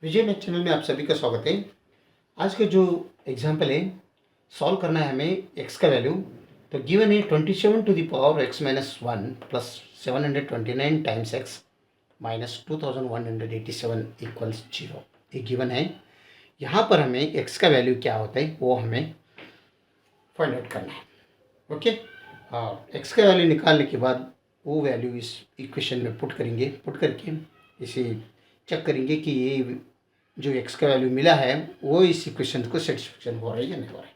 विजय math channel में आप सभी का स्वागत है। आज का जो एग्जाम्पल है, सॉल्व करना है हमें एक्स का वैल्यू। तो गिवन है 27 to the power x minus 1 plus 729 times x minus 2187 equals 0। ये गिवन है। यहाँ पर हमें एक्स का वैल्यू क्या होता है वो हमें फाइंड आउट करना है। ओके, और एक्स का वैल्यू निकालने के बाद वो वैल्यू इस इक्वेशन में पुट करेंगे। पुट करके इसे चेक करेंगे कि ये जो एक्स का वैल्यू मिला है वो इस इक्वेशन को सेटिस्फेक्शन हो रहा है या नहीं हो रहा है।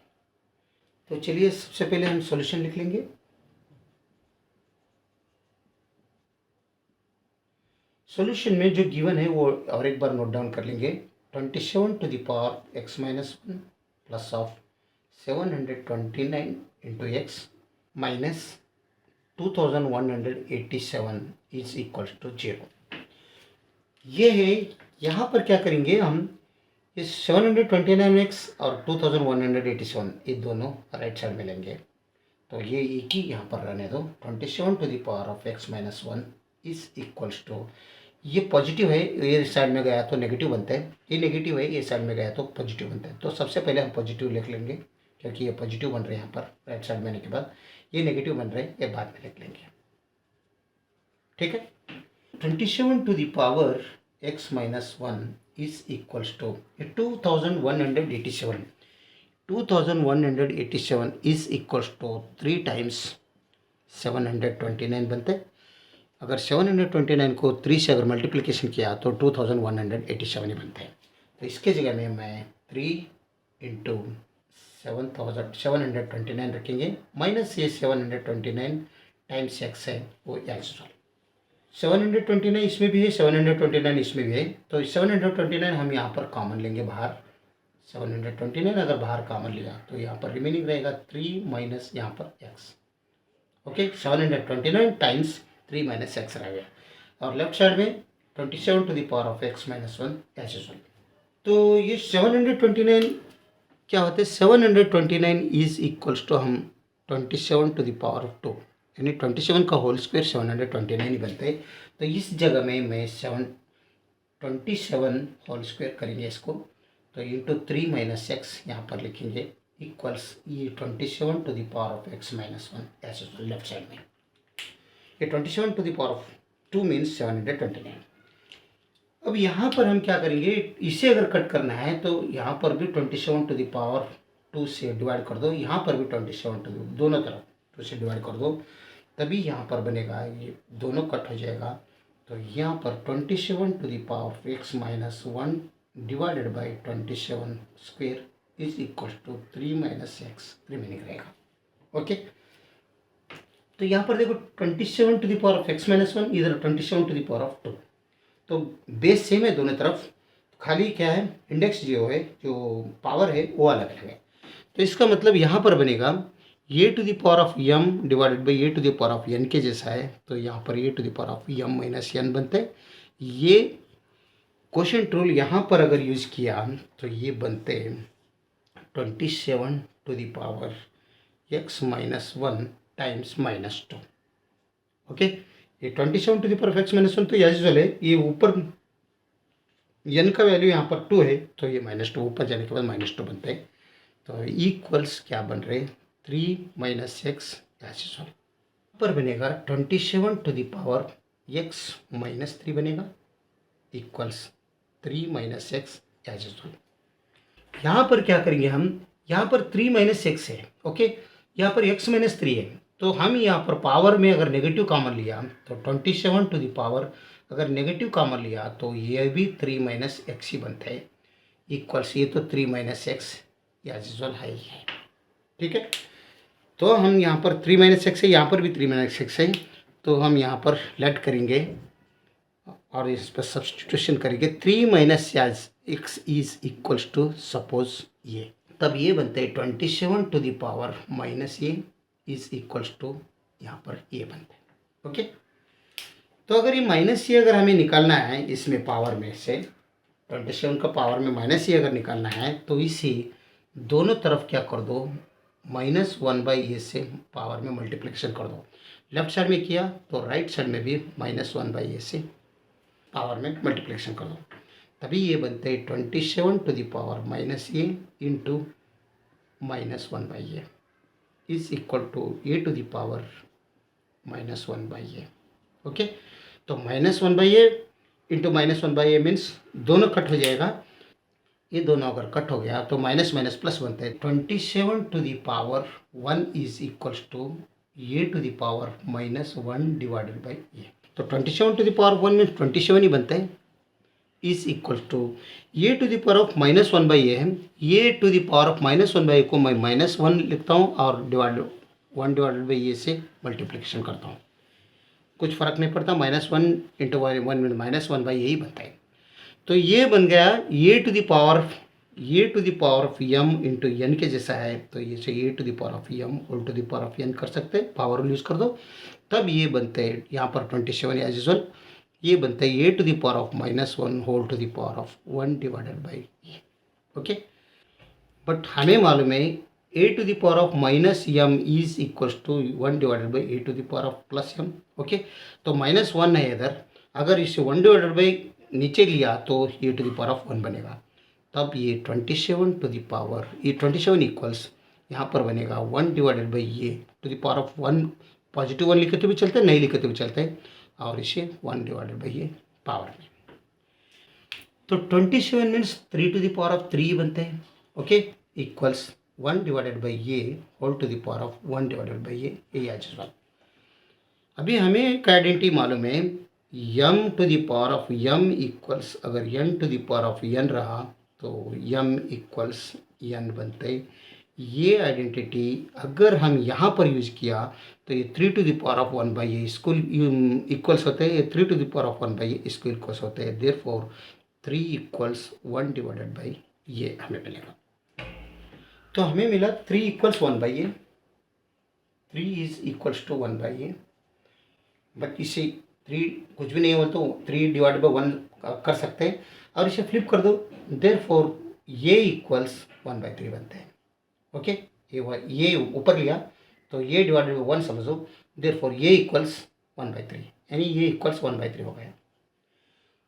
तो चलिए सबसे पहले हम सॉल्यूशन लिख लेंगे। सॉल्यूशन में जो गिवन है वो और एक बार नोट डाउन कर लेंगे। 27 to the power x minus 1 plus of 729 into x minus 2187 is equal to 0। ये है। यहाँ पर क्या करेंगे हम, इस 729x और 2187 ये दोनों राइट साइड में लेंगे। तो ये एक ही यहाँ पर रहने दो। 27 to the power of x minus 1 is equals to, ये पॉजिटिव है, ये साइड में गया तो नेगेटिव बनता है, ये नेगेटिव है, ये साइड में गया तो पॉजिटिव बनता है। तो सबसे पहले हम पॉजिटिव लिख लेंगे क्योंकि ये पॉजिटिव बन रहे हैं यहाँ पर राइट साइड में आने के बाद। ये नेगेटिव बन रहे हैं, ये बाद में लिख लेंगे। ठीक है। 27 to the power x minus 1 is equals to 2187. 2187 is equals to 3 times 729 बनते हैं। अगर 729 को 3 से अगर मल्टीप्लिकेशन किया तो 2187 ही बनते हैं। तो इसके जगह में मैं 3 इंटू 729 रखेंगे, माइनस ये 729 टाइम्स एक्स है वो एक्स 729 इसमें भी है, 729 इसमें भी है। तो 729 हम यहाँ पर कॉमन लेंगे बाहर। 729 अगर बाहर कॉमन लिया तो यहाँ पर रिमेनिंग रहेगा 3 माइनस यहाँ पर x। Okay, 729 times 3 minus x रहेगा और लेफ्ट साइड में 27 to the power of x minus 1 as usual. तो ये 729 क्या होते हैं, 729 इज इक्वल्स टू हम 27 टू द पावर ऑफ 2 यानी 27 का होल स्क्वायर 729 ही बनते हैं। तो इस जगह में मैं 27 होल स्क्वायर करेंगे इसको, तो इंटू 3 माइनस एक्स यहाँ पर लिखेंगे इक्वल्स ये 27 to the power of x minus 1 ऐसे लेफ्ट साइड में। ये 27 to the power of 2 means 729। अब यहाँ पर हम क्या करेंगे, इसे अगर कट करना है तो यहाँ पर भी 27 टू द पावर 2 से डिवाइड कर दो, यहाँ पर भी 27 टू दोनों तरफ 2 से डिवाइड कर दो, तभी यहाँ पर बनेगा, ये दोनों कट हो जाएगा। तो यहाँ पर 27 to the power of x minus 1 divided by 27 square is equal to 3 minus x remaining रहेगा। ओके, तो यहाँ पर देखो 27 to the power of x minus 1, इधर 27 टू द पावर ऑफ 2। तो बेस सेम है दोनों तरफ, खाली क्या है इंडेक्स जो है, जो पावर है वो अलग अलग है। तो इसका मतलब यहाँ पर बनेगा a to the power of m divided by a to the power of n के जैसा है। तो यहाँ पर a to the power of m minus n बनते हैं। ये क्वोशिएंट रूल यहाँ पर अगर यूज किया तो ये बनते 27 to the power x minus 1 times minus 2। Okay, ये 27 to the power x minus 1 तो एज यूजुअल है, ये ऊपर n का वैल्यू यहाँ पर 2 है तो ये माइनस 2 ऊपर जाने के बाद माइनस 2 बनते हैं। तो इक्वल्स क्या बन रहे 3 माइनस एक्स एज यूजुअल। पर बनेगा 27 to the power x minus 3 बनेगा equals 3 minus x as usual. यहाँ पर क्या करेंगे हम, यहाँ पर 3 माइनस एक्स है, ओके, यहाँ पर x माइनस 3 है। तो हम यहाँ पर पावर में अगर नेगेटिव कॉमन लिया तो 27 टू द पावर अगर नेगेटिव कॉमन लिया तो ये भी 3 माइनस एक्स ही बनता है इक्वल्स, ये तो 3 माइनस एक्स एज यूजुअल है ही है। ठीक है, तो हम यहाँ पर 3 माइनस एक्स है, यहाँ पर भी 3 माइनस एक्स है, तो हम यहाँ पर लेट करेंगे और इस पर सब्सटीट्यूशन करेंगे। 3 minus x is equals to suppose ये, तब ये बनते हैं 27 to the power minus a is equals to यहाँ पर ये बनते हैं। ओके, तो अगर ये माइनस ए अगर हमें निकालना है इसमें पावर में से 27 का पावर में माइनस ए अगर निकालना है तो इसे दोनों तरफ क्या कर दो, माइनस 1 बाई ए से पावर में मल्टीप्लिकेशन कर दो। लेफ्ट साइड में किया तो राइट साइड में भी माइनस 1 बाई ए से पावर में मल्टीप्लिकेशन कर दो। तभी ये बनते हैं 27 minus a into -1/a is equal to a -1/a। Okay, तो -1/a इंटू -1/a मीन्स दोनों कट हो जाएगा। ये दोनों अगर कट हो गया तो माइनस माइनस प्लस बनता है। 27 is equals to a⁻1 / a। तो 27 मीन्स 27 ही बनता है, इज इक्वल टू a⁻1/a है। a⁻1/a को मैं -1 लिखता हूँ और /1/a से मल्टीप्लिकेशन करता हूँ, कुछ फ़र्क नहीं पड़ता। -1 इंटू 1 में -1/a ही बनता है। तो ये बन गया a⁻m इंटू n के जैसा है। तो ये से a⁻m कर सकते हैं, पावर यूज़ कर दो, तब ये बनते हैं यहाँ पर 27 एज यूजुअल। ये बनता है a⁻1 ओके। बट हमें मालूम है a⁻m is equals to 1/a⁻m। Okay, तो -1 है इधर, अगर इसे 1/ नीचे लिया तो a⁻1 बनेगा। तब ये 27 इक्वल्स यहाँ पर बनेगा 1/a⁻1। पॉजिटिव 1 लिखे तो भी चलते हैं, नहीं लिखे तो भी चलते हैं, और इसे 1/a पावर में। तो 27 मीन्स 3 बनते हैं। Okay, equals 1/a as well. अभी हमें एक आइडेंटिटी मालूम है, m⁻m इक्वल्स, अगर n⁻n रहा तो m इक्वल्स n बनते। ये आइडेंटिटी अगर हम यहाँ पर यूज़ किया तो ये 3⁻1/a इसको इक्वल्स होते हैं, ये 3⁻1/a इसको इक्वल्स होते हैं। देयरफॉर 3 इक्वल्स 1/a हमें मिलेगा। तो हमें मिला 3 equals 1/a, 3 is equals to 1/a। But इसे 3 कुछ भी नहीं हो तो 3/1 कर सकते हैं, और इसे फ्लिप कर दो, देयरफॉर ये इक्वल्स 1/3 बनते हैं। ओके, ये ऊपर लिया तो ये /1 समझो, देयरफॉर ये इक्वल्स 1/3, यानी ये इक्वल्स 1/3 हो गया।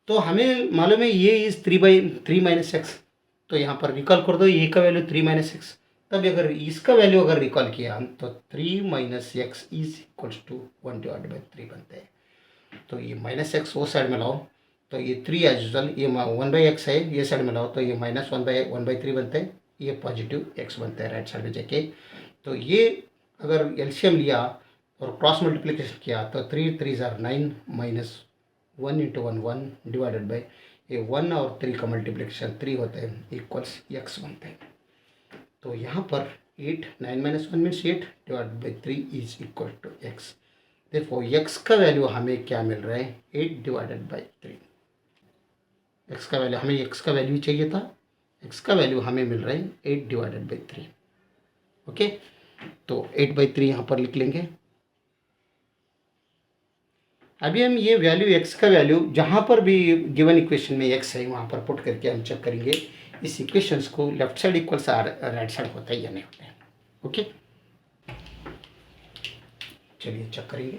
तो हमें मालूम है ये इज 3 - x, तो यहाँ पर रिकॉल कर दो, ये का वैल्यू 3 - x। तब अगर इसका वैल्यू अगर रिकॉल किया तो 3 - x इज इक्वल्स टू 1/3 बनते हैं। तो ये -x वो साइड में लाओ तो ये 3 एज यूजुअल, ये 1/x है, ये साइड में लाओ तो ये -1/3 बनते हैं, ये पॉजिटिव x बनता है राइट साइड में जाके। तो ये अगर एलसीएम लिया और क्रॉस मल्टीप्लिकेशन किया तो 3 3 = 9 -1 × 1 1 डिवाइडेड बाई ये 1 और 3 का मल्टीप्लिकेशन 3 होता है, इक्वल्स x बनते हैं। तो यहाँ पर 8 9 - 1 means 8 divided by 3 is equal to x। देखो x का वैल्यू हमें क्या मिल रहा है, 8/3। x का वैल्यू हमें x का वैल्यू चाहिए था, x का वैल्यू हमें मिल रहा है 8/3। ओके, तो 8/3 यहाँ पर लिख लेंगे। अभी हम ये वैल्यू x का वैल्यू जहाँ पर भी गिवन इक्वेशन में x है वहाँ पर पुट करके हम चेक करेंगे इस इक्वेशंस को left side equals right side होता है या नहीं होता है। ओके, चलिए चेक करेंगे।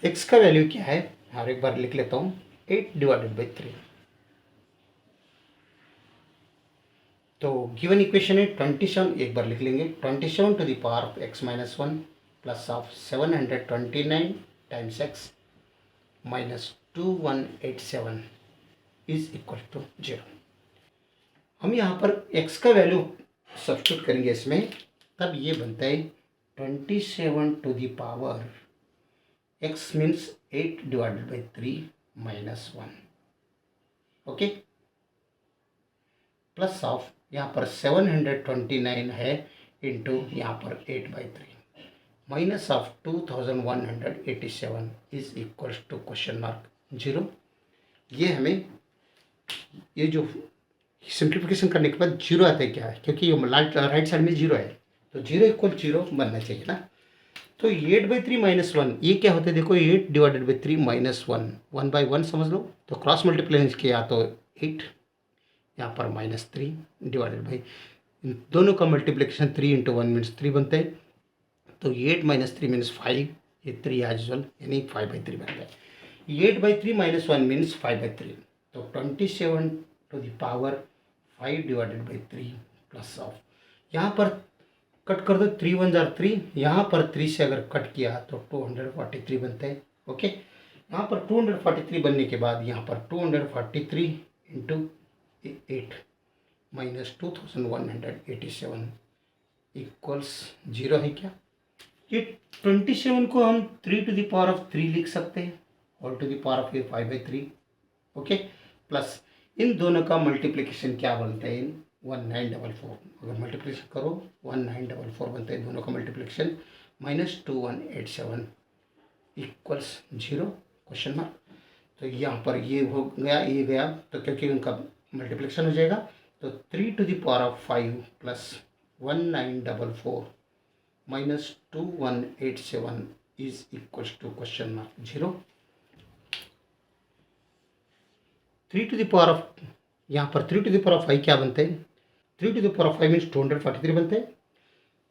x का वैल्यू क्या है, और एक बार लिख लेता हूँ 8/3। तो गिवन इक्वेशन है 27, एक बार लिख लेंगे 27⁻x-1 plus of 729 times x minus 2187 is equal to 0। हम यहाँ पर x का वैल्यू सब्स्टिट्यूट करेंगे इसमें, तब ये बनता है 27 x means 8/3 - 1। Okay, plus of यहाँ पर 729 है इंटू यहाँ पर 8/3 minus of 2187 is equals to $0। ये हमें ये जो सिंप्लीफिकेशन करने के बाद 0 आता है क्या है, क्योंकि ये राइट साइड में 0 है तो 0 = 0 बनना चाहिए ना। तो 8/3 - 1 ये क्या होता है, देखो 8/3 - 1 1/1 समझ लो। तो क्रॉस मल्टीप्लिकेशन किया तो 8, यहाँ पर -3 डिवाइडेड बाई दोनों का मल्टीप्लिकेशन 3 × 1 मीन्स 3 बनते हैं। तो 8 - 3 मीन्स 5, ये 3 एज यूजुअल यानी 5/3 बनता है। 8/3 माइनस 1 मीन्स 5/3, तो 27 to the power 5 divided by 3 plus of, यहाँ पर कट कर दो, 3 1 जार 3, यहाँ पर 3 से अगर कट किया तो 243 बनते हैं। ओके, यहाँ पर 243 बनने के बाद यहाँ पर 243 इंटू 8 माइनस 2187 इक्वल्स 0 है क्या? ये 27 को हम 3 टू द पावर ऑफ 3 लिख सकते हैं, और to the power of 5/3। Okay, plus इन दोनों का मल्टीप्लिकेशन क्या बनता है? 1944, अगर मल्टीप्लिकेशन करो 1944 बनता है दोनों का multiplication, minus 2187 equals 0 question mark. तो यहाँ पर ये हो गया, ये गया, तो क्योंकि उनका मल्टीप्लिकेशन हो जाएगा, तो 3 to the power of 5 plus 1944 minus 2187 is equals to question mark 0। 3 to the power of, यहाँ पर 3 टू द पावर ऑफ 5 क्या बनते हैं? 3 to the power of 5 means 243 बनते हैं,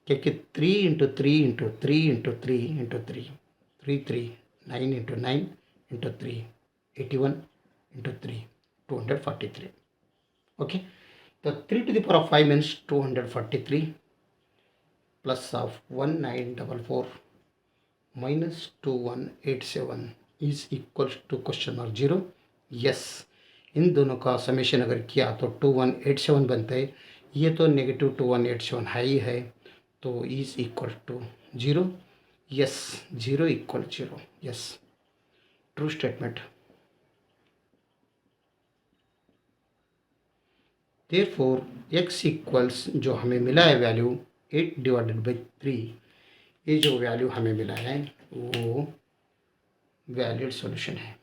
क्योंकि 3 into 3 into 3 into 3 into 3 3 3 9 into 9 into 3 81 into 3 243। Okay, तो 3 to the power of 5 means 243 plus of 1944 minus 2187 is equals to question mark 0। Yes, इन दोनों का समेशन अगर किया तो 2187 बनता है, ये तो नेगेटिव 2187 हाई है, तो is equal to 0। Yes, 0 equal 0, yes, true statement. Therefore x equals, जो हमें मिला है वैल्यू 8 डिवाइडेड बाई 3, ये जो वैल्यू हमें मिला है वो वैलिड सॉल्यूशन है।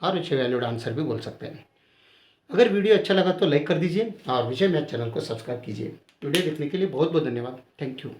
और अच्छे वैल्यूड आंसर भी बोल सकते हैं। अगर वीडियो अच्छा लगा तो लाइक कर दीजिए और विजय मैथ चैनल को सब्सक्राइब कीजिए। वीडियो देखने के लिए बहुत बहुत धन्यवाद। Thank you.